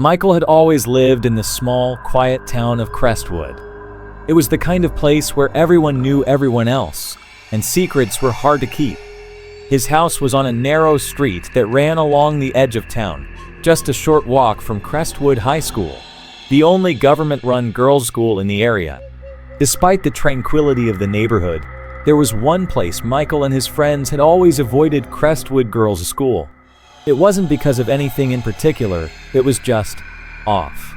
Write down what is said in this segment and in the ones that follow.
Michael had always lived in the small, quiet town of Crestwood. It was the kind of place where everyone knew everyone else, and secrets were hard to keep. His house was on a narrow street that ran along the edge of town, just a short walk from Crestwood High School, the only government-run girls' school in the area. Despite the tranquility of the neighborhood, there was one place Michael and his friends had always avoided: Crestwood Girls' School. It wasn't because of anything in particular, it was just off.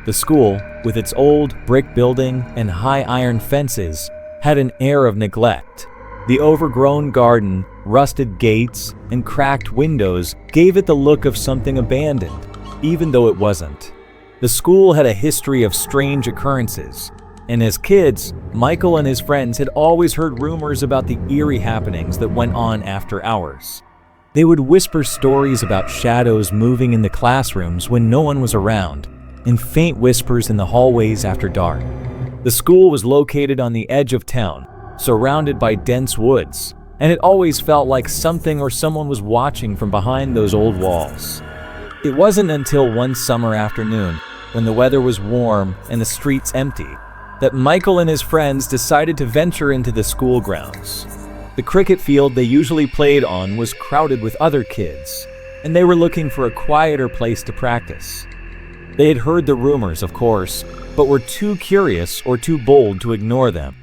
The school, with its old brick building and high iron fences, had an air of neglect. The overgrown garden, rusted gates, and cracked windows gave it the look of something abandoned, even though it wasn't. The school had a history of strange occurrences, and as kids, Michael and his friends had always heard rumors about the eerie happenings that went on after hours. They would whisper stories about shadows moving in the classrooms when no one was around, and faint whispers in the hallways after dark. The school was located on the edge of town, surrounded by dense woods, and it always felt like something or someone was watching from behind those old walls. It wasn't until one summer afternoon, when the weather was warm and the streets empty, that Michael and his friends decided to venture into the school grounds. The cricket field they usually played on was crowded with other kids, and they were looking for a quieter place to practice. They had heard the rumors, of course, but were too curious or too bold to ignore them.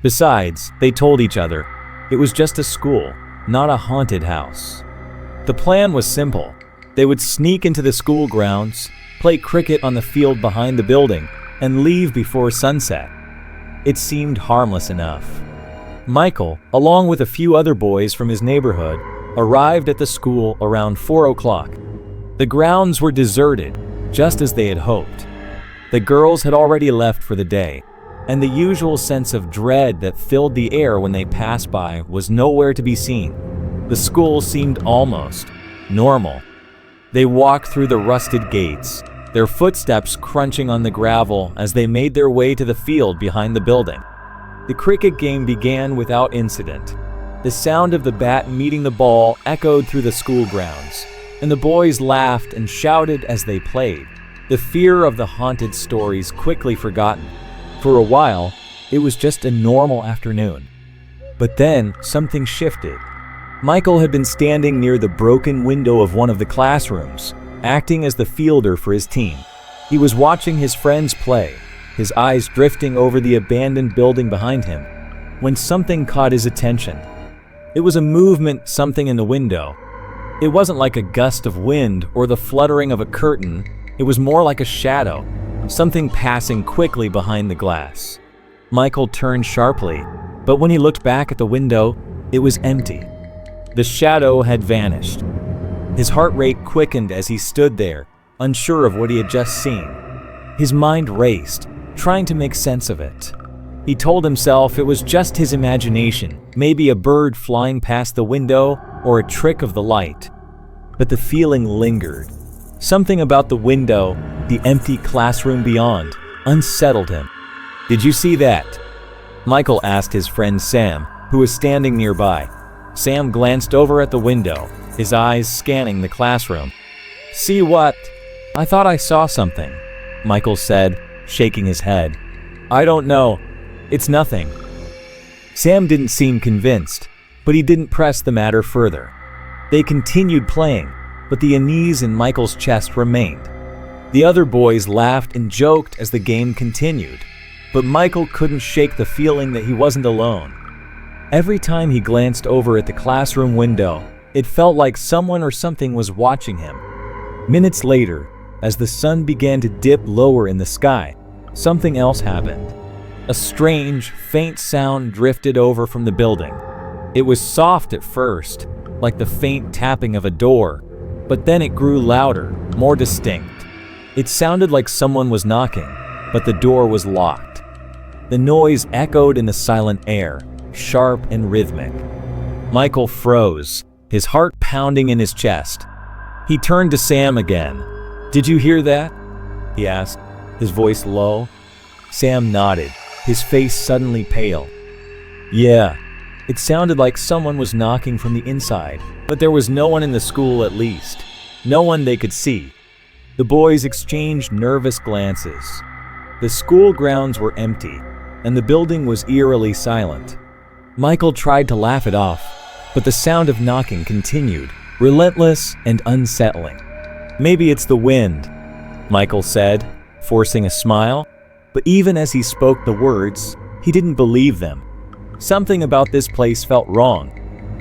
Besides, they told each other, it was just a school, not a haunted house. The plan was simple. They would sneak into the school grounds, play cricket on the field behind the building, and leave before sunset. It seemed harmless enough. Michael, along with a few other boys from his neighborhood, arrived at the school around 4 o'clock. The grounds were deserted, just as they had hoped. The girls had already left for the day, and the usual sense of dread that filled the air when they passed by was nowhere to be seen. The school seemed almost normal. They walked through the rusted gates, their footsteps crunching on the gravel as they made their way to the field behind the building. The cricket game began without incident. The sound of the bat meeting the ball echoed through the school grounds, and the boys laughed and shouted as they played, the fear of the haunted stories quickly forgotten. For a while, it was just a normal afternoon. But then, something shifted. Michael had been standing near the broken window of one of the classrooms, acting as the fielder for his team. He was watching his friends play, his eyes drifting over the abandoned building behind him, when something caught his attention. It was a movement, something in the window. It wasn't like a gust of wind or the fluttering of a curtain. It was more like a shadow, something passing quickly behind the glass. Michael turned sharply, but when he looked back at the window, it was empty. The shadow had vanished. His heart rate quickened as he stood there, unsure of what he had just seen. His mind raced, trying to make sense of it. He told himself it was just his imagination, maybe a bird flying past the window or a trick of the light. But the feeling lingered. Something about the window, the empty classroom beyond, unsettled him. "Did you see that?" Michael asked his friend Sam, who was standing nearby. Sam glanced over at the window, his eyes scanning the classroom. "See what?" "I thought I saw something," Michael said, shaking his head. "I don't know. It's nothing." Sam didn't seem convinced, but he didn't press the matter further. They continued playing, but the unease in Michael's chest remained. The other boys laughed and joked as the game continued, but Michael couldn't shake the feeling that he wasn't alone. Every time he glanced over at the classroom window, it felt like someone or something was watching him. Minutes later, as the sun began to dip lower in the sky, something else happened. A strange, faint sound drifted over from the building. It was soft at first, like the faint tapping of a door, but then it grew louder, more distinct. It sounded like someone was knocking, but the door was locked. The noise echoed in the silent air, sharp and rhythmic. Michael froze, his heart pounding in his chest. He turned to Sam again. "Did you hear that?" he asked, his voice low. Sam nodded, his face suddenly pale. "Yeah, it sounded like someone was knocking from the inside, but there was no one in the school at least. No one they could see." The boys exchanged nervous glances. The school grounds were empty, and the building was eerily silent. Michael tried to laugh it off, but the sound of knocking continued, relentless and unsettling. "Maybe it's the wind," Michael said, forcing a smile. But even as he spoke the words, he didn't believe them. Something about this place felt wrong.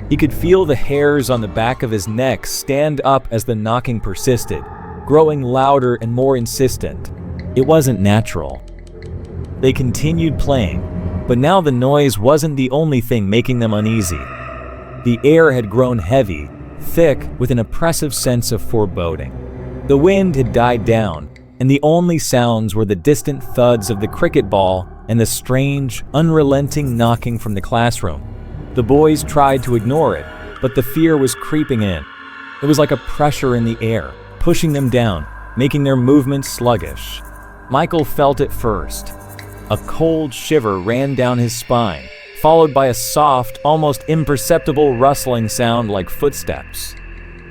He could feel the hairs on the back of his neck stand up as the knocking persisted, growing louder and more insistent. It wasn't natural. They continued playing, but now the noise wasn't the only thing making them uneasy. The air had grown heavy, thick with an oppressive sense of foreboding. The wind had died down, and the only sounds were the distant thuds of the cricket ball and the strange, unrelenting knocking from the classroom. The boys tried to ignore it, but the fear was creeping in. It was like a pressure in the air, pushing them down, making their movements sluggish. Michael felt it first. A cold shiver ran down his spine, followed by a soft, almost imperceptible rustling sound like footsteps.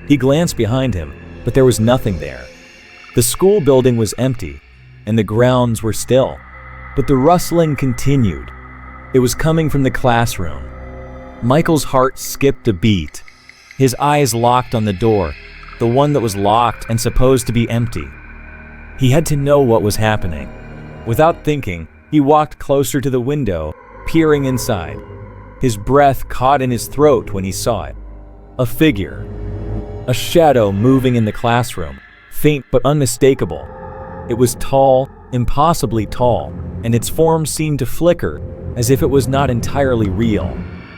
He glanced behind him, but there was nothing there. The school building was empty, and the grounds were still, but the rustling continued. It was coming from the classroom. Michael's heart skipped a beat. His eyes locked on the door, the one that was locked and supposed to be empty. He had to know what was happening. Without thinking, he walked closer to the window, peering inside. His breath caught in his throat when he saw it. A figure. A shadow moving in the classroom, faint but unmistakable. It was tall, impossibly tall, and its form seemed to flicker, as if it was not entirely real.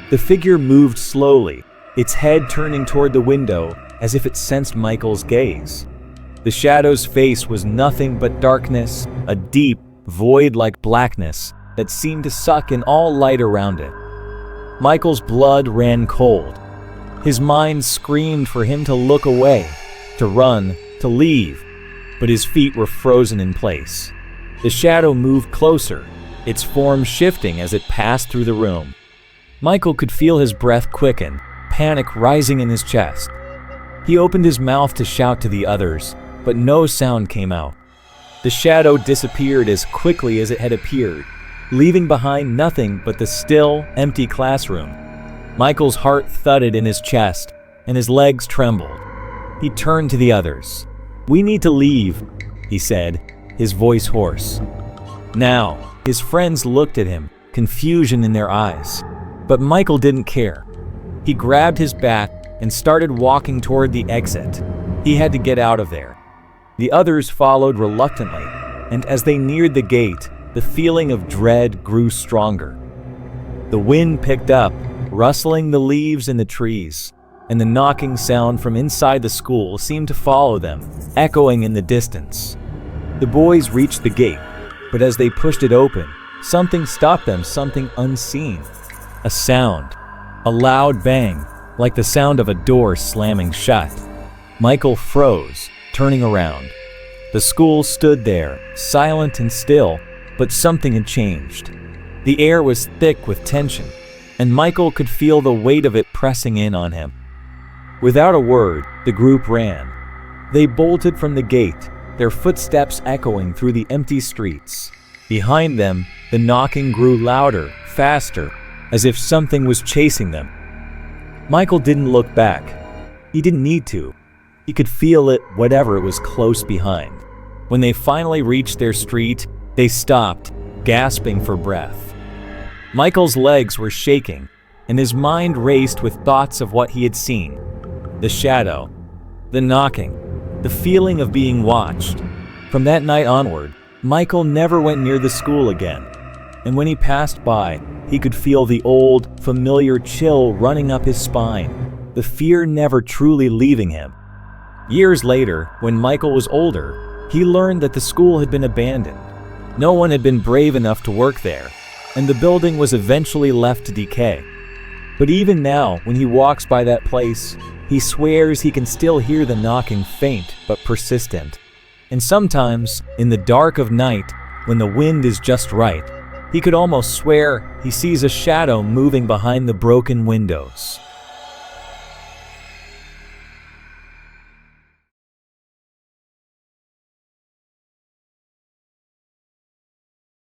The figure moved slowly, its head turning toward the window as if it sensed Michael's gaze. The shadow's face was nothing but darkness, a deep, void-like blackness that seemed to suck in all light around it. Michael's blood ran cold. His mind screamed for him to look away, to run, to leave, but his feet were frozen in place. The shadow moved closer, its form shifting as it passed through the room. Michael could feel his breath quicken, panic rising in his chest. He opened his mouth to shout to the others, but no sound came out. The shadow disappeared as quickly as it had appeared, leaving behind nothing but the still, empty classroom. Michael's heart thudded in his chest, and his legs trembled. He turned to the others. "We need to leave," he said, his voice hoarse. Now, his friends looked at him, confusion in their eyes. But Michael didn't care. He grabbed his bat and started walking toward the exit. He had to get out of there. The others followed reluctantly, and as they neared the gate, the feeling of dread grew stronger. The wind picked up, rustling the leaves in the trees, and the knocking sound from inside the school seemed to follow them, echoing in the distance. The boys reached the gate, but as they pushed it open, something stopped them, something unseen. A sound, a loud bang, like the sound of a door slamming shut. Michael froze, turning around. The school stood there, silent and still, but something had changed. The air was thick with tension, and Michael could feel the weight of it pressing in on him. Without a word, the group ran. They bolted from the gate, their footsteps echoing through the empty streets. Behind them, the knocking grew louder, faster, as if something was chasing them. Michael didn't look back. He didn't need to. He could feel it, whatever it was close behind. When they finally reached their street, they stopped, gasping for breath. Michael's legs were shaking, and his mind raced with thoughts of what he had seen. The shadow, the knocking, the feeling of being watched. From that night onward, Michael never went near the school again, and when he passed by, he could feel the old, familiar chill running up his spine, the fear never truly leaving him. Years later, when Michael was older, he learned that the school had been abandoned. No one had been brave enough to work there, and the building was eventually left to decay. But even now, when he walks by that place, he swears he can still hear the knocking, faint but persistent. And sometimes, in the dark of night, when the wind is just right, he could almost swear he sees a shadow moving behind the broken windows.